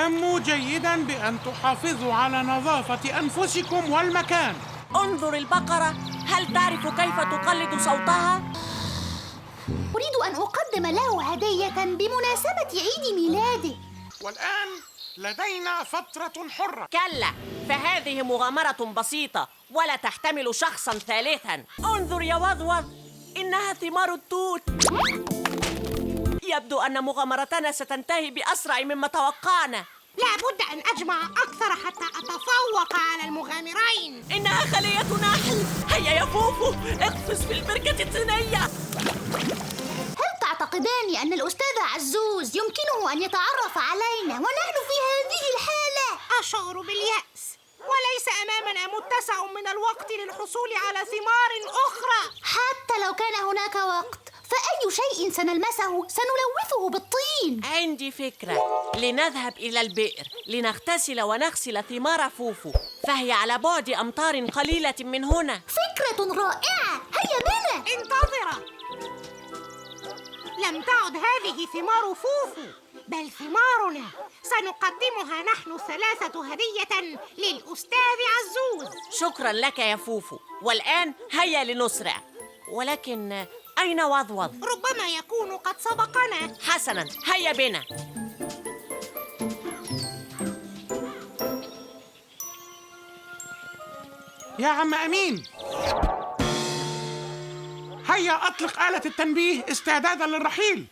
اهتموا جيداً بأن تحافظوا على نظافة أنفسكم والمكان. انظر البقرة، هل تعرف كيف تقلد صوتها؟ أريد أن أقدم له هدية بمناسبة عيد ميلاده. والآن لدينا فترة حرة. كلا، فهذه مغامرة بسيطة ولا تحتمل شخصاً ثالثاً. انظر يا وضوض، إنها ثمار التوت. يبدو أن مغامرتنا ستنتهي بأسرع مما توقعنا. لابد أن أجمع أكثر حتى أتفوق على المغامرين. إنها خلية نحل. هيا يا فوفو، اقفز في البركة الطينية. هل تعتقدان أن الأستاذ عزوز يمكنه أن يتعرف علينا ونحن في هذه الحالة؟ أشعر باليأس، وليس أمامنا متسع من الوقت للحصول على ثمار أخرى. حتى لو كان هناك وقت، فأي شيء سنلمسه سنلوثه بالطين. عندي فكرة، لنذهب إلى البئر لنغتسل ونغسل ثمار فوفو، فهي على بعد أمتار قليلة من هنا. فكرة رائعة، هيا بنا. انتظر، لم تعد هذه ثمار فوفو بل ثمارنا. سنقدمها نحن الثلاثة هدية للأستاذ عزوز. شكرا لك يا فوفو، والآن هيا لنسرع. ولكن أين وضوض؟ ربما يكون قد سبقنا. حسنا، هيا بنا. يا عم أمين، هيا أطلق آلة التنبيه استعدادا للرحيل.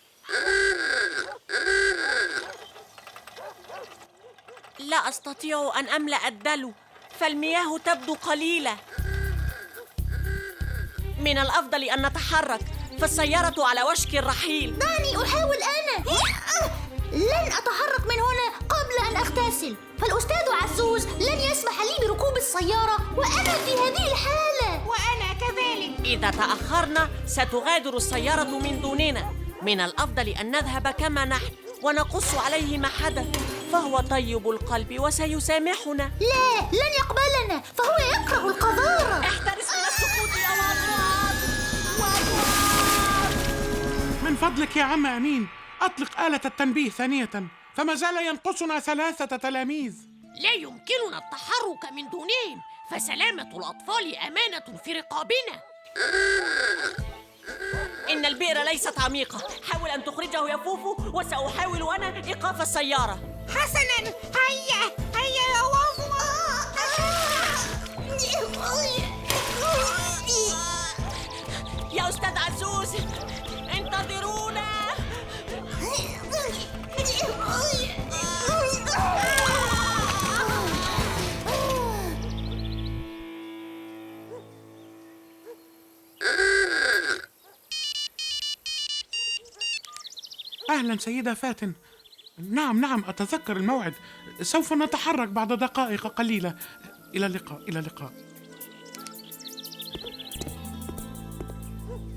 لا أستطيع أن أملأ الدلو، فالمياه تبدو قليلة. من الأفضل أن نتحرك، فالسيارة على وشك الرحيل. دعني أحاول أنا. لن أتحرك من هنا قبل أن أغتسل، فالأستاذ عزوز لن يسمح لي بركوب السيارة وأنا في هذه الحالة. وأنا كذلك. إذا تأخرنا ستغادر السيارة من دوننا. من الأفضل أن نذهب كما نحن ونقص عليه ما حدث، فهو طيب القلب وسيسامحنا. لا، لن يقبلنا، فهو يكره القذارة. احترس من السقوط يا وضوض. من فضلك يا عم أمين، أطلق آلة التنبيه ثانية، فما زال ينقصنا 3 تلاميذ. لا يمكننا التحرك من دونهم، فسلامة الأطفال أمانة في رقابنا. إن البئر ليست عميقة، حاول أن تخرجه يا فوفو وسأحاول أنا إيقاف السيارة. حسناً، هيا هيا يا وضوض. يا أستاذ عزوز، انتظرونا. أهلا سيدة فاتن. نعم أتذكر الموعد، سوف نتحرك بعد دقائق قليلة. إلى اللقاء، إلى اللقاء.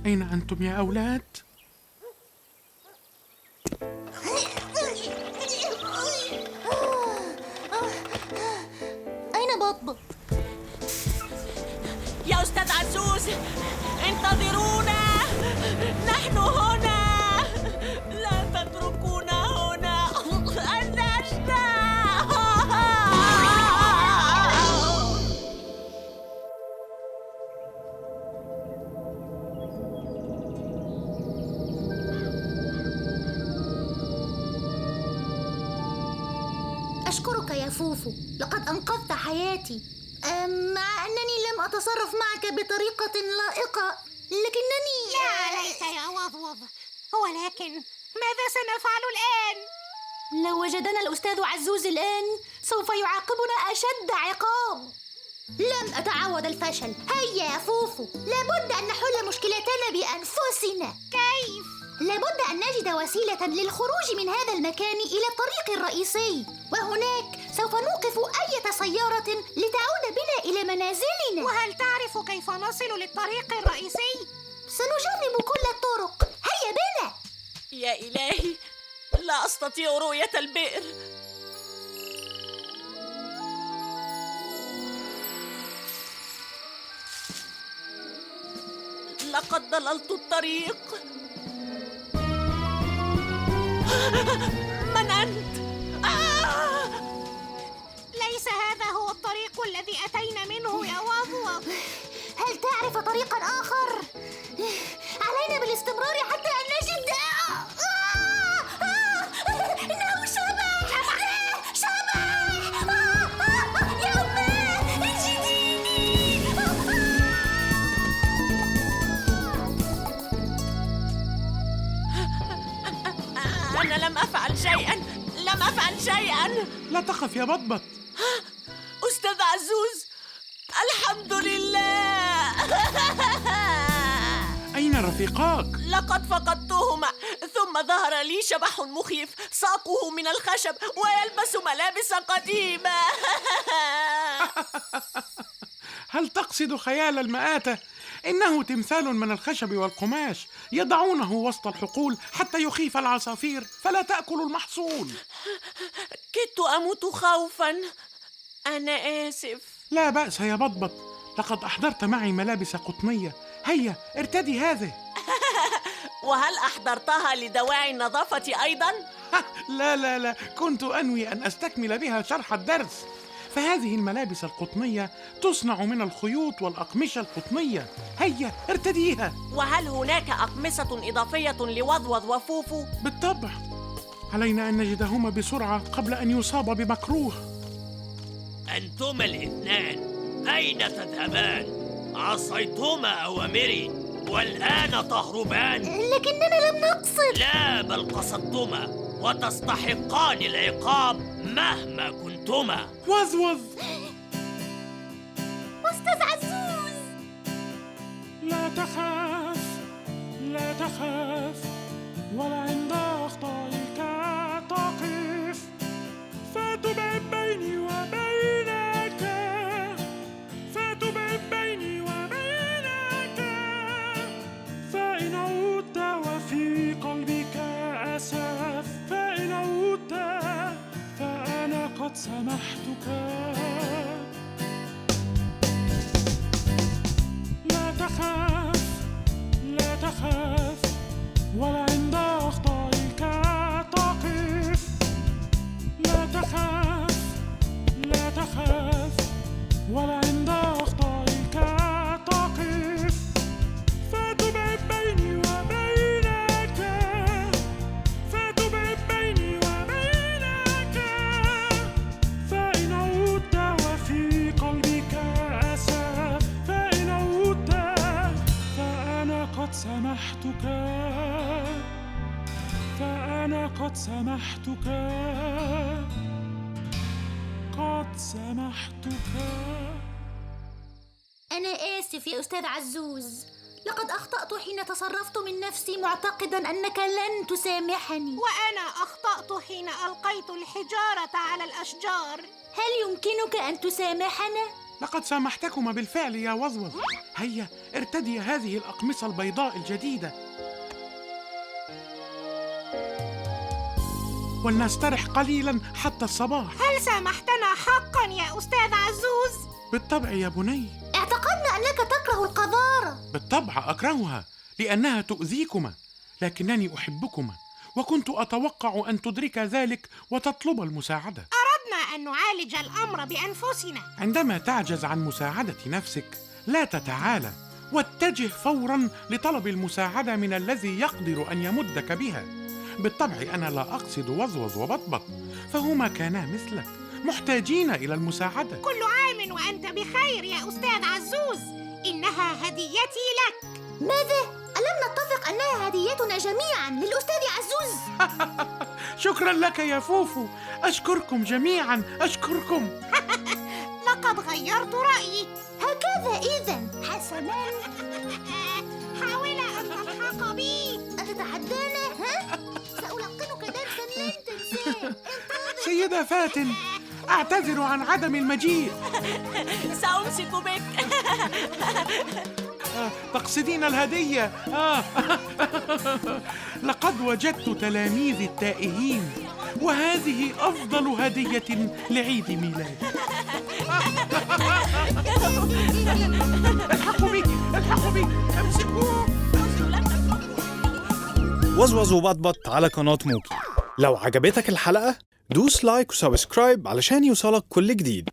أين أنتم يا أولاد؟ أين بطبط؟ يا أستاذ عزوز، انتظرونا، نحن هنا. لا تتركونا هنا، النجدة. أشكرك يا فوفو، لقد أنقذت حياتي. مع أنني لم أتصرف معك بطريقة لائقة، لكنني... لا عليك يا وضوض، ولكن ماذا سنفعل الآن؟ لو وجدنا الأستاذ عزوز الآن سوف يعاقبنا أشد عقاب. لم أتعود الفشل. هيا يا فوفو، لابد أن نحل مشكلتنا بأنفسنا. كيف؟ لابد أن نجد وسيلة للخروج من هذا المكان إلى الطريق الرئيسي، وهناك سوف نوقف أي سيارة لتعود بنا إلى منازلنا. وهل تعرف كيف نصل للطريق الرئيسي؟ سنجرب كل الطرق، هيا بنا. يا إلهي، لا أستطيع رؤية البئر. لقد ضللت الطريق. من أنت؟ أنا لم أفعل شيئا، لم أفعل شيئا. لا تخف يا بطبط. أستاذ عزوز، الحمد لله. أين رفيقاك؟ لقد فقدتهما، ثم ظهر لي شبح مخيف ساقه من الخشب ويلبس ملابس قديمة. هل تقصد خيال المآتة؟ إنه تمثال من الخشب والقماش يضعونه وسط الحقول حتى يخيف العصافير فلا تأكل المحصول. كدت أموت خوفا. أنا آسف. لا بأس يا بطبط، لقد أحضرت معي ملابس قطنية. هيا ارتدي هذه. وهل أحضرتها لدواعي النظافة أيضا؟ لا، كنت أنوي أن أستكمل بها شرح الدرس. فهذه الملابس القطنية تصنع من الخيوط والأقمشة القطنية. هيا ارتديها. وهل هناك أقمصة إضافية لوضوض وفوفو؟ بالطبع، علينا أن نجدهما بسرعة قبل أن يصاب بمكروه. أنتما الاثنان أين تذهبان؟ عصيتما أوامري والآن تهربان. لكننا لم نقصد. لا، بل قصدتما وتستحقان العقاب مهما كنتما. وزوز. أستاذ عزوز، لا تخاف، لا تخاف، ولا عند أخطائك تقف، فتبعد بيني وبينك، فتبعد بيني وبينك، فإن عدت وفي قلبك أسف، فإن عدت فأنا قد سمحتك. لا تخاف، لا تخاف، ولا عند أخطائك تقف، لا تخاف، لا تخاف، ولا عند أخطائك تقف، فتبعد بيني وبينك، فتبعد بيني وبينك، فإن عدت وفي قلبك أسف، فإن عدت فأنا قد سمحتك، فأنا قد سمحتك، قد سمحتك. أنا آسف يا أستاذ عزوز، لقد أخطأت حين تصرفت من نفسي معتقداً أنك لن تسامحني. وأنا أخطأت حين ألقيت الحجارة على الأشجار. هل يمكنك أن تسامحنا؟ لقد سامحتكما بالفعل يا وزوز. هيا ارتدي هذه الأقمصة البيضاء الجديدة ولنسترح قليلا حتى الصباح. هل سامحتنا حقا يا أستاذ عزوز؟ بالطبع يا بني. اعتقدنا أنك تكره القذارة. بالطبع أكرهها لأنها تؤذيكما، لكنني أحبكما وكنت أتوقع أن تدرك ذلك وتطلب المساعدة. أردنا أن نعالج الأمر بأنفسنا. عندما تعجز عن مساعدة نفسك لا تتعالى، واتجه فوراً لطلب المساعدة من الذي يقدر أن يمدك بها. بالطبع أنا لا أقصد وزوز وبطبط، فهما كانا مثلك محتاجين إلى المساعدة. كل عام وأنت بخير يا أستاذ عزوز، إنها هديتي لك. ماذا؟ ألم نتفق أنها هديتنا جميعاً للأستاذ عزوز؟ شكراً لك يا فوفو، أشكركم جميعاً، أشكركم. لقد غيرت رأيي. هكذا إذن حسناً. حاول أن تلحق بي. أتتحدانا؟ ها؟ سألقنك درساً لن تنساه. سيدة فاتن، أعتذر عن عدم المجيء. سأمسك بك. تقصدين الهدية؟ لقد وجدت تلاميذي التائهين، وهذه أفضل هدية لعيد ميلادي. الحقوا بي، الحقوا بي، امسكوه. وزوز وبطبط على قناة موكي. لو عجبتك الحلقة دوس لايك وسبسكرايب علشان يوصلك كل جديد.